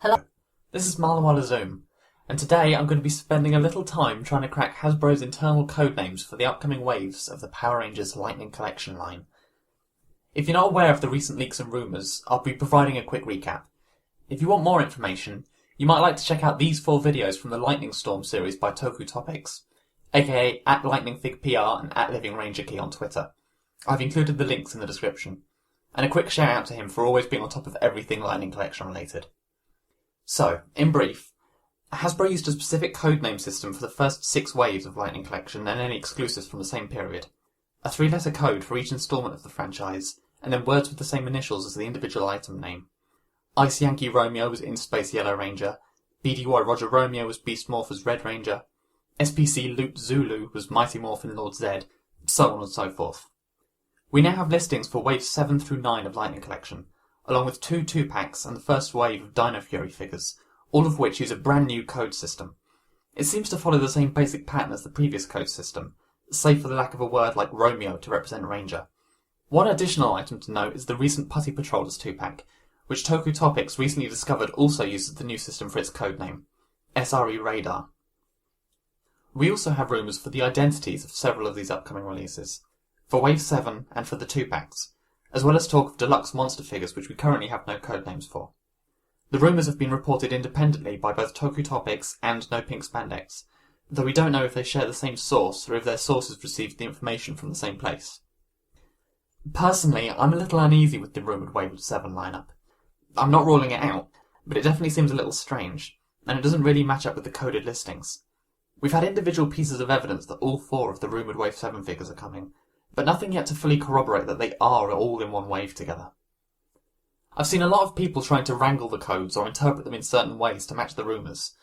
Hello, this is Marlawala Zoom, and today I'm going to be spending a little time trying to crack Hasbro's internal codenames for the upcoming waves of the Power Rangers Lightning Collection line. If you're not aware of the recent leaks and rumours, I'll be providing a quick recap. If you want more information, you might like to check out these 4 videos from the Lightning Storm series by Toku Topics, aka @LightningFigPR and @LivingRangerKey on Twitter. I've included the links in the description. And a quick shout out to him for always being on top of everything Lightning Collection related. So, in brief, Hasbro used a specific codename system for the first 6 waves of Lightning Collection and any exclusives from the same period. A 3-letter code for each instalment of the franchise, and then words with the same initials as the individual item name. Ice Yankee Romeo was In Space Yellow Ranger, BDY Roger Romeo was Beast Morphers Red Ranger, SPC Loot Zulu was Mighty Morphin Lord Zed, so on and so forth. We now have listings for waves 7 through 9 of Lightning Collection, along with 2 2-packs and the first wave of Dino Fury figures, all of which use a brand new code system. It seems to follow the same basic pattern as the previous code system, save for the lack of a word like Romeo to represent Ranger. One additional item to note is the recent Putty Patrollers 2-pack, which Toku Topics recently discovered also uses the new system for its codename, SRE Radar. We also have rumours for the identities of several of these upcoming releases, for Wave 7 and for the 2-packs, as well as talk of deluxe monster figures which we currently have no codenames for. The rumours have been reported independently by both Toku Topics and No Pink Spandex, though we don't know if they share the same source or if their sources received the information from the same place. Personally, I'm a little uneasy with the rumoured Wave 7 lineup. I'm not ruling it out, but it definitely seems a little strange, and it doesn't really match up with the coded listings. We've had individual pieces of evidence that all 4 of the rumoured Wave 7 figures are coming, but nothing yet to fully corroborate that they are all in one wave together. I've seen a lot of people trying to wrangle the codes or interpret them in certain ways to match the rumours.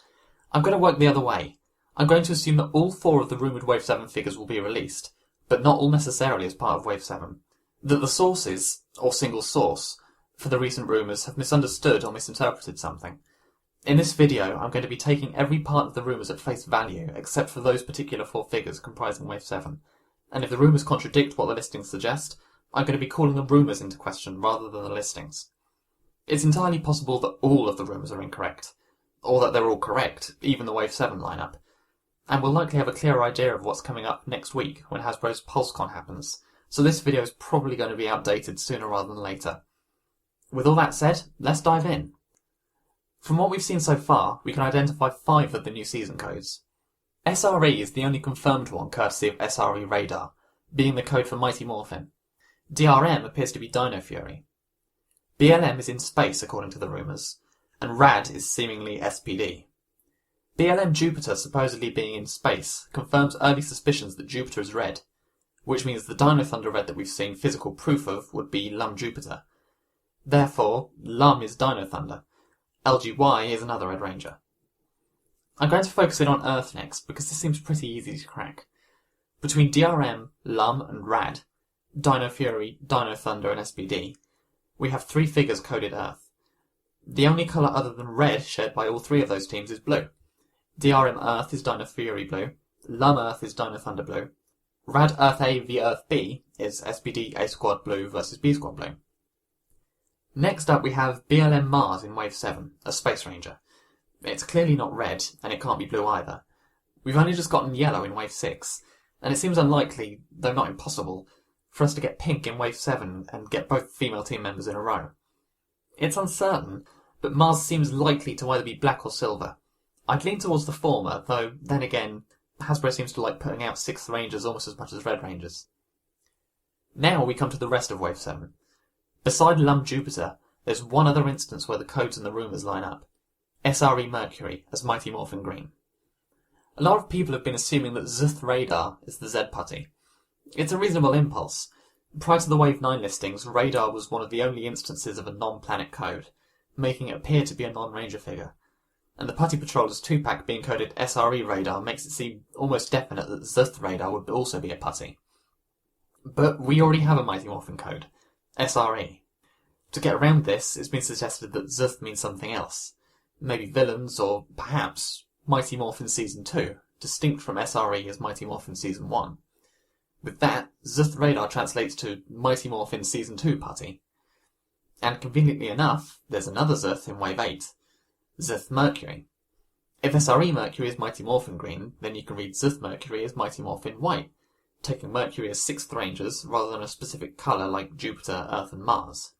I'm going to work the other way. I'm going to assume that all 4 of the rumoured Wave 7 figures will be released, but not all necessarily as part of Wave 7. That the sources, or single source, for the recent rumours have misunderstood or misinterpreted something. In this video, I'm going to be taking every part of the rumours at face value, except for those particular 4 figures comprising Wave 7. And if the rumours contradict what the listings suggest, I'm going to be calling the rumours into question rather than the listings. It's entirely possible that all of the rumours are incorrect, or that they're all correct, even the Wave 7 lineup, and we'll likely have a clearer idea of what's coming up next week when Hasbro's PulseCon happens, so this video is probably going to be outdated sooner rather than later. With all that said, let's dive in. From what we've seen so far, we can identify 5 of the new season codes. SRE is the only confirmed one courtesy of SRE Radar, being the code for Mighty Morphin. DRM appears to be Dino Fury. BLM is in space according to the rumours, and RAD is seemingly SPD. BLM Jupiter supposedly being in space confirms early suspicions that Jupiter is red, which means the Dino Thunder Red that we've seen physical proof of would be Lum Jupiter. Therefore, Lum is Dino Thunder. LGY is another Red Ranger. I'm going to focus in on Earth next, because this seems pretty easy to crack. Between DRM, Lum, and RAD, Dino Fury, Dino Thunder, and SPD, we have 3 figures coded Earth. The only colour other than red shared by all 3 of those teams is blue. DRM Earth is Dino Fury blue, Lum Earth is Dino Thunder blue, RAD Earth A v Earth B is SPD A Squad blue versus B Squad blue. Next up we have BLM Mars in Wave 7, a Space Ranger. It's clearly not red, and it can't be blue either. We've only just gotten yellow in Wave 6, and it seems unlikely, though not impossible, for us to get pink in Wave 7 and get both female team members in a row. It's uncertain, but Mars seems likely to either be black or silver. I'd lean towards the former, though then again, Hasbro seems to like putting out 6th Rangers almost as much as Red Rangers. Now we come to the rest of Wave 7. Beside Lum Jupiter, there's one other instance where the codes and the rumours line up. SRE Mercury as Mighty Morphin Green. A lot of people have been assuming that SRE Radar is the Z Putty. It's a reasonable impulse. Prior to the Wave 9 listings, Radar was one of the only instances of a non-planet code, making it appear to be a non-Ranger figure. And the Putty Patrollers 2-pack being coded SRE Radar makes it seem almost definite that SRE Radar would also be a Putty. But we already have a Mighty Morphin code, SRE. To get around this, it's been suggested that SRE means something else. Maybe villains, or perhaps Mighty Morphin Season 2, distinct from SRE as Mighty Morphin Season 1. With that, SRE Radar translates to Mighty Morphin Season 2 Putty. And conveniently enough, there's another SRE in Wave 8. Zth Mercury. If SRE Mercury is Mighty Morphin Green, then you can read Zth Mercury as Mighty Morphin White, taking Mercury as 6th rangers rather than a specific colour like Jupiter, Earth and Mars.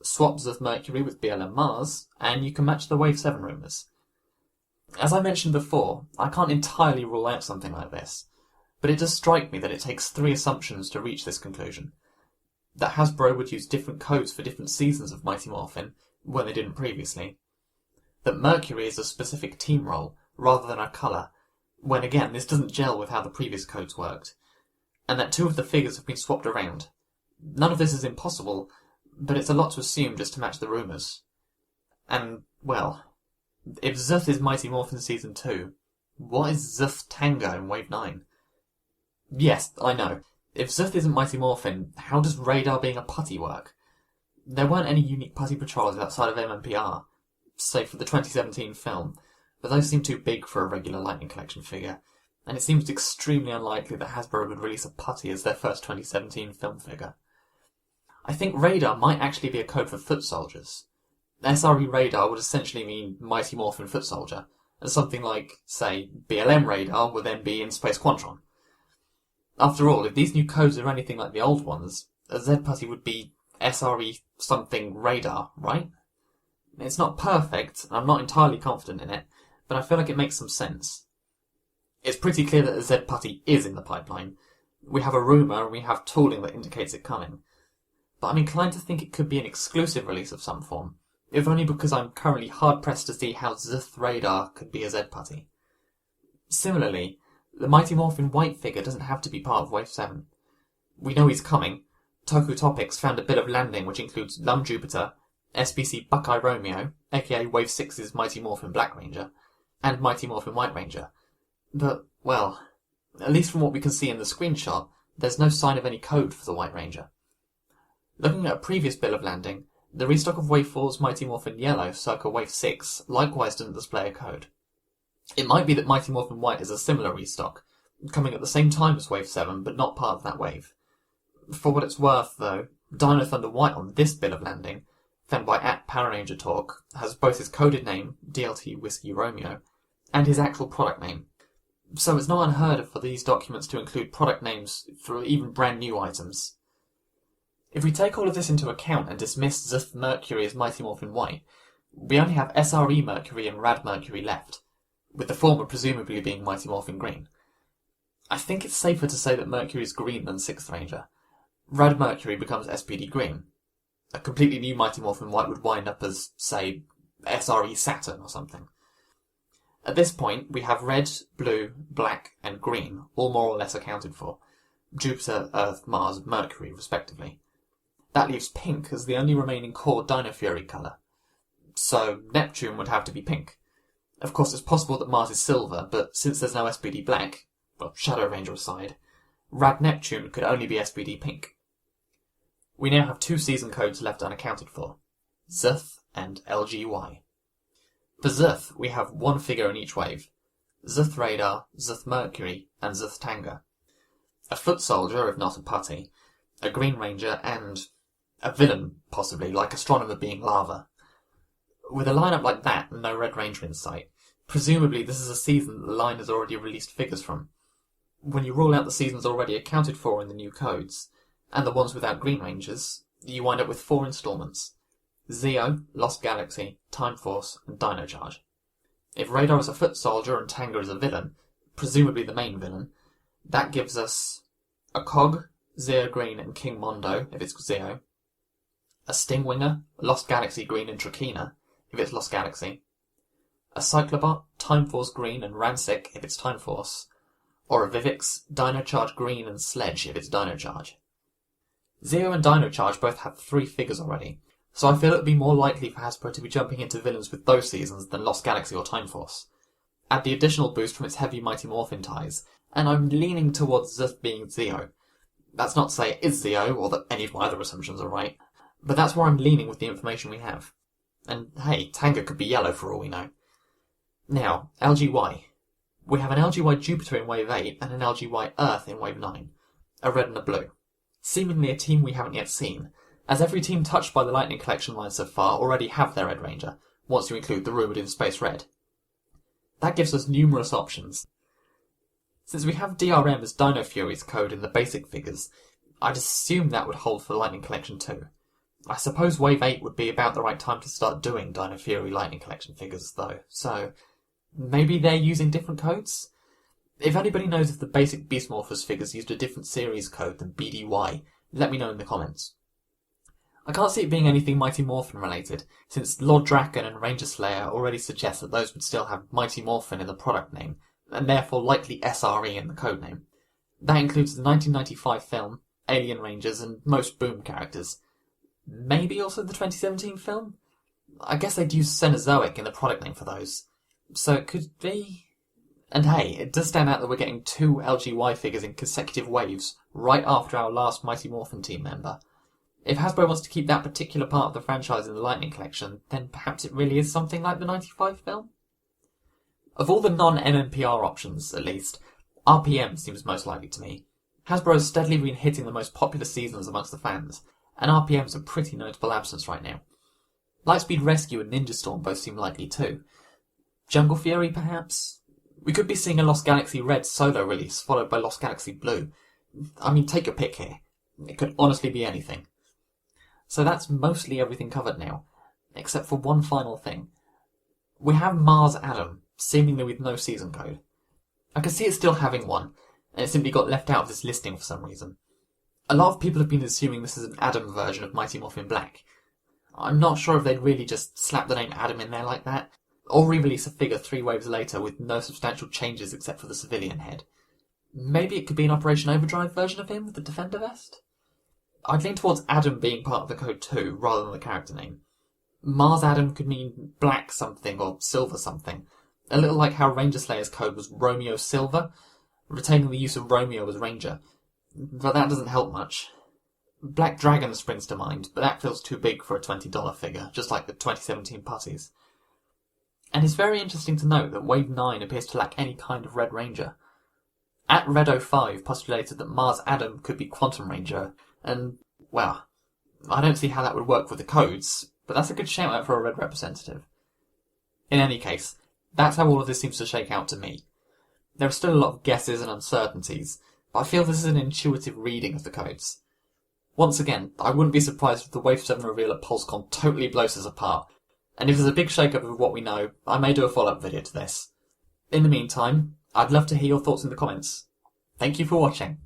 Swap Zth Mercury with BLM Mars, and you can match the Wave 7 rumours. As I mentioned before, I can't entirely rule out something like this, but it does strike me that it takes 3 assumptions to reach this conclusion. That Hasbro would use different codes for different seasons of Mighty Morphin, when they didn't previously. That Mercury is a specific team role, rather than a colour, when again this doesn't gel with how the previous codes worked. And that 2 of the figures have been swapped around. None of this is impossible, but it's a lot to assume just to match the rumours. And, well, if Zth is Mighty Morphin Season 2, what is Zth Tango in Wave 9? Yes, I know. If Zth isn't Mighty Morphin, how does Radar being a Putty work? There weren't any unique Putty patrols outside of MMPR, save for the 2017 film, but those seem too big for a regular Lightning Collection figure, and it seems extremely unlikely that Hasbro would release a Putty as their first 2017 film figure. I think Radar might actually be a code for foot soldiers. SRE Radar would essentially mean Mighty Morphin Foot Soldier, and something like, say, BLM Radar would then be in Space Quantron. After all, if these new codes are anything like the old ones, a Z Putty would be SRE something Radar, right? It's not perfect, and I'm not entirely confident in it, but I feel like it makes some sense. It's pretty clear that a Z Putty is in the pipeline. We have a rumour and we have tooling that indicates it coming. But I'm inclined to think it could be an exclusive release of some form, if only because I'm currently hard-pressed to see how Zth Radar could be a Z Putty. Similarly, the Mighty Morphin White figure doesn't have to be part of Wave 7. We know he's coming. Toku Topics found a bit of landing which includes Lum Jupiter, SBC Buckeye Romeo, aka Wave 6's Mighty Morphin Black Ranger, and Mighty Morphin White Ranger. But, well, at least from what we can see in the screenshot, there's no sign of any code for the White Ranger. Looking at a previous bill of landing, the restock of Wave 4's Mighty Morphin Yellow circa Wave 6 likewise didn't display a code. It might be that Mighty Morphin White is a similar restock, coming at the same time as Wave 7 but not part of that wave. For what it's worth, though, Dino Thunder White on this bill of landing, found by @PowerRangerTalk, has both his coded name, DLT Whiskey Romeo, and his actual product name. So it's not unheard of for these documents to include product names for even brand new items. If we take all of this into account and dismiss Zth Mercury as Mighty Morphin White, we only have SRE Mercury and Rad Mercury left, with the former presumably being Mighty Morphin Green. I think it's safer to say that Mercury is green than 6th Ranger. Rad Mercury becomes SPD Green. A completely new Mighty Morphin White would wind up as, say, SRE Saturn or something. At this point, we have red, blue, black, and green, all more or less accounted for. Jupiter, Earth, Mars, Mercury, respectively. That leaves pink as the only remaining core Dino Fury colour. So Neptune would have to be pink. Of course, it's possible that Mars is silver, but since there's no SPD black, well, Shadow Ranger aside, Rad Neptune could only be SPD pink. We now have 2 season codes left unaccounted for, Zth and LGY. For Zth, we have 1 figure in each wave, Zth Radar, Zth Mercury, and Zth Tango. A foot soldier, if not a putty, a Green Ranger, and a villain, possibly, like Astronomer being lava. With a lineup like that and no Red Ranger in sight, presumably this is a season that the line has already released figures from. When you rule out the seasons already accounted for in the new codes, and the ones without Green Rangers, you wind up with 4 installments. Zeo, Lost Galaxy, Time Force, and Dino Charge. If Radar is a foot soldier and Tango is a villain, presumably the main villain, that gives us a Cog, Zeo Green, and King Mondo, if it's Zeo, a Stingwinger, Lost Galaxy Green, and Trakina, if it's Lost Galaxy, a Cyclobot, Time Force Green, and Rancic, if it's Time Force, or a Vivix, Dino Charge Green, and Sledge, if it's Dino Charge. Zeo and Dino Charge both have 3 figures already, so I feel it would be more likely for Hasbro to be jumping into villains with those seasons than Lost Galaxy or Time Force. Add the additional boost from its heavy Mighty Morphin ties, and I'm leaning towards Zth being Zeo. That's not to say it is Zeo, or that any of my other assumptions are right, but that's where I'm leaning with the information we have. And hey, Tango could be yellow for all we know. Now, LGY. We have an LGY Jupiter in Wave 8 and an LGY Earth in Wave 9. A red and a blue. Seemingly a team we haven't yet seen, as every team touched by the Lightning Collection line so far already have their Red Ranger, once you include the rumoured in-space red. That gives us numerous options. Since we have DRM as Dino Fury's code in the basic figures, I'd assume that would hold for the Lightning Collection too. I suppose Wave 8 would be about the right time to start doing Dino Fury Lightning Collection figures, though, so maybe they're using different codes? If anybody knows if the basic Beast Morphers figures used a different series code than BDY, let me know in the comments. I can't see it being anything Mighty Morphin related, since Lord Draken and Ranger Slayer already suggest that those would still have Mighty Morphin in the product name, and therefore likely SRE in the codename. That includes the 1995 film, Alien Rangers, and most Boom characters. Maybe also the 2017 film? I guess they'd use Cenozoic in the product name for those. So it could be... And hey, it does stand out that we're getting 2 LGY figures in consecutive waves right after our last Mighty Morphin team member. If Hasbro wants to keep that particular part of the franchise in the Lightning Collection, then perhaps it really is something like the 95 film? Of all the non-MMPR options, at least, RPM seems most likely to me. Hasbro has steadily been hitting the most popular seasons amongst the fans, and RPM's a pretty notable absence right now. Lightspeed Rescue and Ninja Storm both seem likely too. Jungle Fury, perhaps? We could be seeing a Lost Galaxy Red solo release, followed by Lost Galaxy Blue. I mean, take your pick here. It could honestly be anything. So that's mostly everything covered now, except for one final thing. We have Mars Adam, seemingly with no season code. I can see it still having one, and it simply got left out of this listing for some reason. A lot of people have been assuming this is an Adam version of Mighty Morphin Black. I'm not sure if they'd really just slap the name Adam in there like that, or re-release a figure 3 waves later with no substantial changes except for the civilian head. Maybe it could be an Operation Overdrive version of him with the Defender vest? I'd lean towards Adam being part of the code too, rather than the character name. Mars Adam could mean black something or silver something, a little like how Ranger Slayer's code was Romeo Silver, retaining the use of Romeo as Ranger. But that doesn't help much. Black Dragon springs to mind, but that feels too big for a $20 figure, just like the 2017 Putties. And it's very interesting to note that Wave 9 appears to lack any kind of Red Ranger. At Red05 postulated that Mars Adam could be Quantum Ranger, and, well, I don't see how that would work with the codes, but that's a good shout out for a Red representative. In any case, that's how all of this seems to shake out to me. There are still a lot of guesses and uncertainties, but I feel this is an intuitive reading of the codes. Once again, I wouldn't be surprised if the Wave 7 reveal at PulseCon totally blows us apart, and if there's a big shake-up of what we know, I may do a follow-up video to this. In the meantime, I'd love to hear your thoughts in the comments. Thank you for watching.